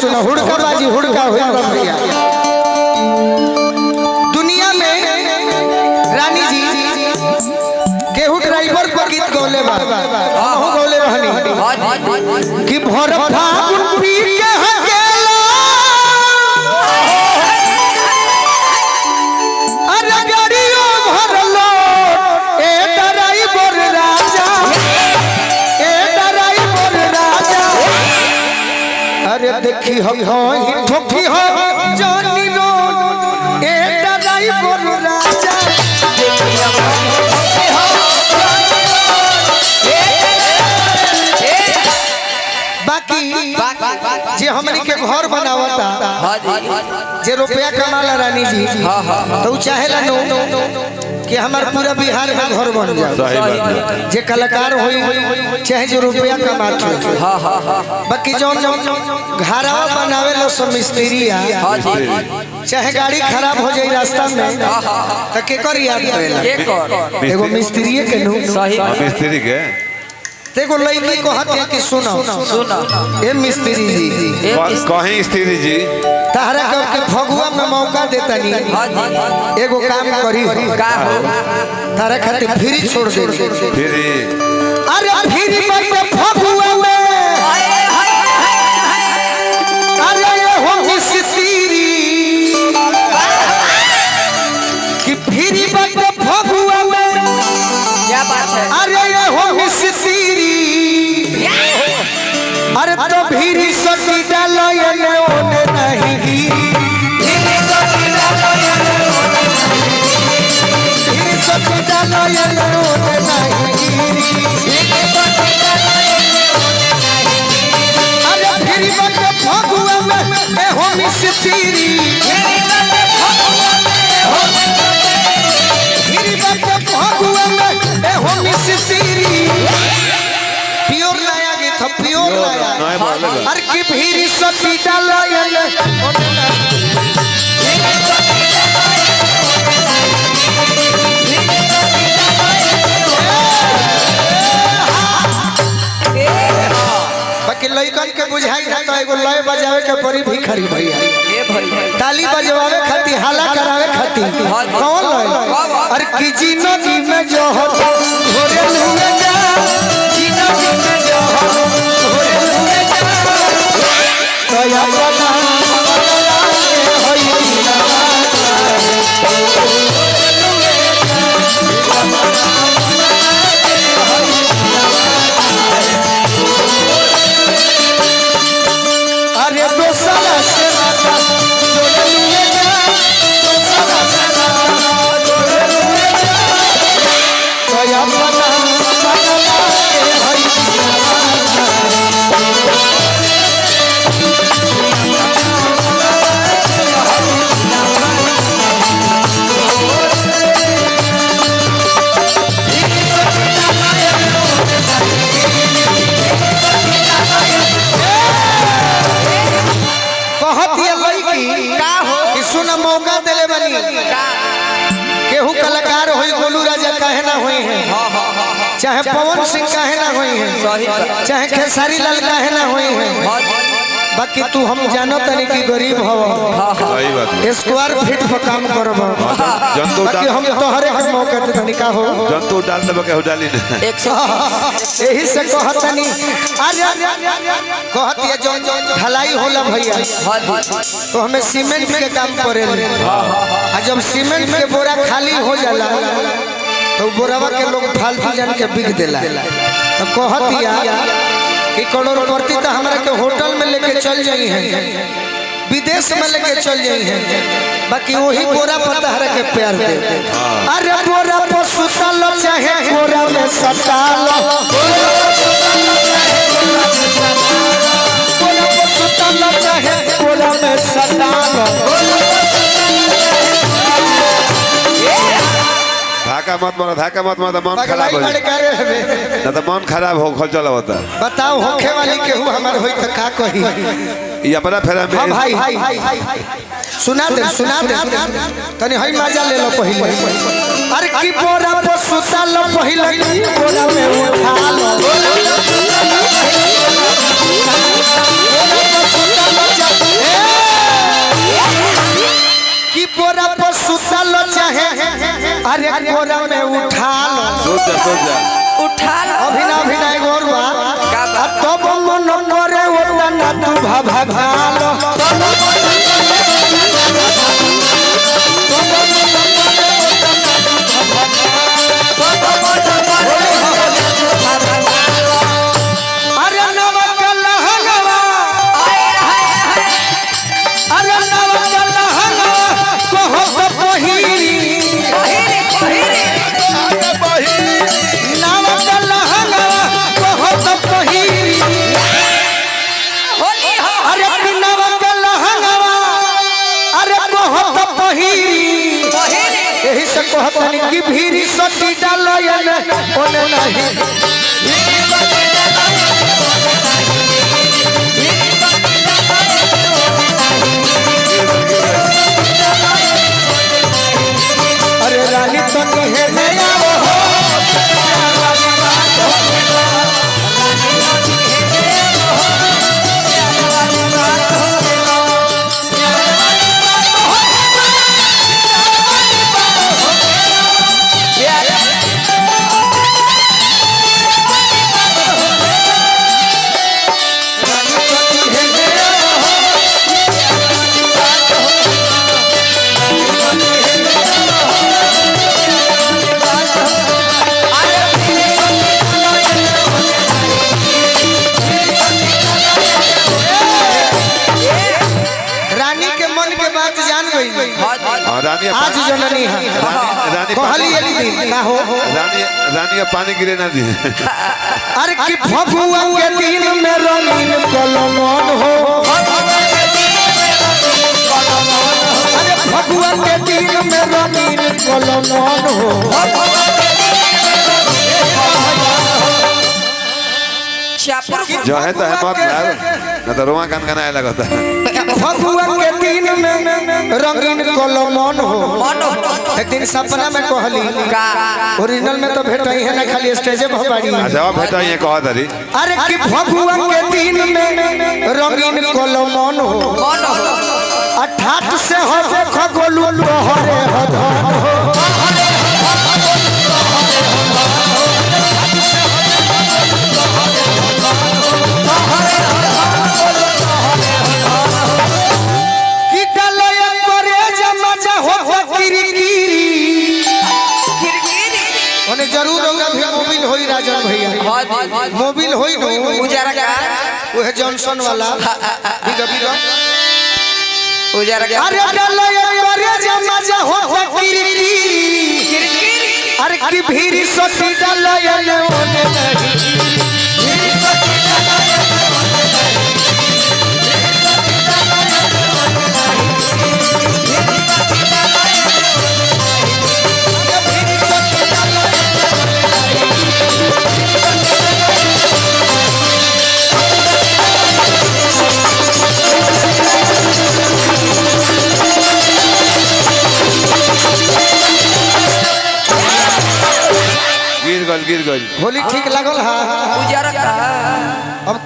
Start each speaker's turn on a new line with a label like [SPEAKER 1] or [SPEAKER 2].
[SPEAKER 1] सुना हुड़का बाजी हुड़का हुआ भैया। दुनिया में रानी जी केहू ड्राइवर पर गीत गौले बा गौले रहनी कि भर फागुन पी के हकेला अरे गाड़ियों भरलो ए ड्राइवर राजा ए ड्राइवर राजा अरे देखी हम ही ठोकी हो जानी रोड ए ड्राइवर राजा देखी हम जे हमनी के घर बनावता जे रुपया कमाला रानी जी तो चाहेला नो कि हमार पूरा बिहार में घर बन जाए जे कलाकार होई चाहे जो रुपया कमाते बाकी जो घरवा बनावे लो सब मिस्त्री चाहे गाड़ी खराब हो जाए रास्ता में तो के कर याद करेला एगो मिस्त्री के नु
[SPEAKER 2] मिस्त्री के
[SPEAKER 1] देखो लड़की को हत्या की सुनो ए मिस्त्री जी
[SPEAKER 2] कहीं स्त्री जी
[SPEAKER 1] तारा के फगुआ में मौका देता नहीं एगो काम करी का हो तारा खातिर फ्री छोड़ दे
[SPEAKER 2] फ्री
[SPEAKER 1] अरे फ्री मत फगुआ में अरे ये हो मिस्त्री कि फ्री मत फगुआ में क्या बात है अरे ये हो मिस्त्री अरे तो भीरी सटी डालो ये ने ओने नहीं भीरी सटी डालो ये ने ओने नहीं भीरी सटी डालो ये ने ओने नहीं भीरी सटी डालो ये ने ओने नहीं अरे भीरी बट फगुआ में ए हो मिस्त्री भीरी बट फगुआ में ए हो भीरी बट फगुआ में ए हो मिस्त्री प्योर नया गीत प्योर नया अरे की भीरी सती डालो ये बाकी लइकन के बुझाई ना तो एगो लय बजावे के परी भिखारी भैया ताली बजवावे खातिर हाला करावे खातिर कौन लय अरे की जिंदगी में जो हो घोरे लुए जा जिंदगी में जो हो घोरे लुए जा तो या बना होई अरे दोसरा से नाता जोड़ लुए जा दोसरा से नाता जोड़ लुए जा तो या बना मौका दिले बनी केहू कलाकार होई गोलू राजा काहे ना होई है चाहे पवन सिंह काहे ना होई है चाहे खेसारी लाल काहे ना होई है बाकी तू हम जानो तनी की गरीब हो
[SPEAKER 2] सही बात
[SPEAKER 1] स्क्वायर फीट पर काम करब बाकी हम तोहरे के मौका दे तनी का हो
[SPEAKER 2] जंतु डाल देबे के हो डाली ना
[SPEAKER 1] यही से कहतनी अरे कहतिया जो ढलाई होला भैया तो हमें सीमेंट के काम करे आ जब सीमेंट के बोरा खाली हो जाला तो बोरावा के लोग फालतू जान के बिक देला तो कहतिया कि करोड़पति तो हमरा के होटल में लेके चल जाई है विदेश में लेके चल जाई है बाकी वही बोरा पता हरा के प्यार दे अरे बोरा पर सुतल चाहे बोरा में सटाल बोरा पर सुतल चाहे बोरा में सटाल
[SPEAKER 2] धाका मत मारो मन खराब हो जाए ना तो मन खराब हो खल चला होता
[SPEAKER 1] बताओ होखे वाली केहू हमार होई त का कही
[SPEAKER 2] ये अपना फेरा में
[SPEAKER 1] भाई सुना दे तनी हई मजा ले लो पहिले अरे की बोरा पर सुतल पहिले बोरा में उठा लो बोरा पर सुतल अरे कोरा में उठा लो
[SPEAKER 2] सोच जा
[SPEAKER 3] उठा लो
[SPEAKER 1] अभिनय गोरवा
[SPEAKER 3] का बात?
[SPEAKER 1] तब मन करे ओतना तू भालो अरे नवक लहंगवा अरे नवक लहंगवा कहो तो पहिरी नवक लहंगवा कहो तो पहिरी
[SPEAKER 3] होली हो
[SPEAKER 1] अरे नवक लहंगवा अरे कहो तो पहिरी यही से कहतनी कि भीरी सटी डालयन ओने नहीं अरे रानी तो है नया वो हो रानी के मन के बात जान गई
[SPEAKER 2] रानी
[SPEAKER 1] आज जननी है
[SPEAKER 2] रानी
[SPEAKER 1] कहली एक दिन का हो
[SPEAKER 2] रानी का पानी गिरे ना दी
[SPEAKER 1] अरे कि फगुआ के दिन में रंगीन कलमन हो अरे फगुआ के दिन में रंगीन कलमन हो
[SPEAKER 3] चापुर
[SPEAKER 2] जो है तो है मत यार ना तो रोआ कान आया लगता
[SPEAKER 1] फगुआ के दिन में रंगीन कलमन हो एक दिन सपना में कहली
[SPEAKER 3] का
[SPEAKER 1] ओरिजिनल में तो भेटई है ना खाली स्टेजे पर बाड़ी
[SPEAKER 2] अच्छा अब भेटा ये कहा तरी
[SPEAKER 1] अरे कि फगुआ के दिन में रंगीन कलमन हो
[SPEAKER 3] मन हो
[SPEAKER 1] अठाठ से हो देखो गोलू तोहरे हो धन हो कि डलय करे जमजा हो किरकिरी
[SPEAKER 3] किरकिरी
[SPEAKER 1] ओने जरूर होगा भी मोबिल होई राजन भैया मोबिल होई नो
[SPEAKER 3] उजारा का
[SPEAKER 1] ओहे जॉनसन वाला बिगा
[SPEAKER 3] उजारा का
[SPEAKER 1] अरे डलय करे जमजा हो किरकिरी
[SPEAKER 3] किरकिरी
[SPEAKER 1] अरे की भीरी सोटी डलय ने ओने नहीं
[SPEAKER 2] गिर गल
[SPEAKER 1] होली ठीक लागल हा
[SPEAKER 3] उजारा का
[SPEAKER 1] अब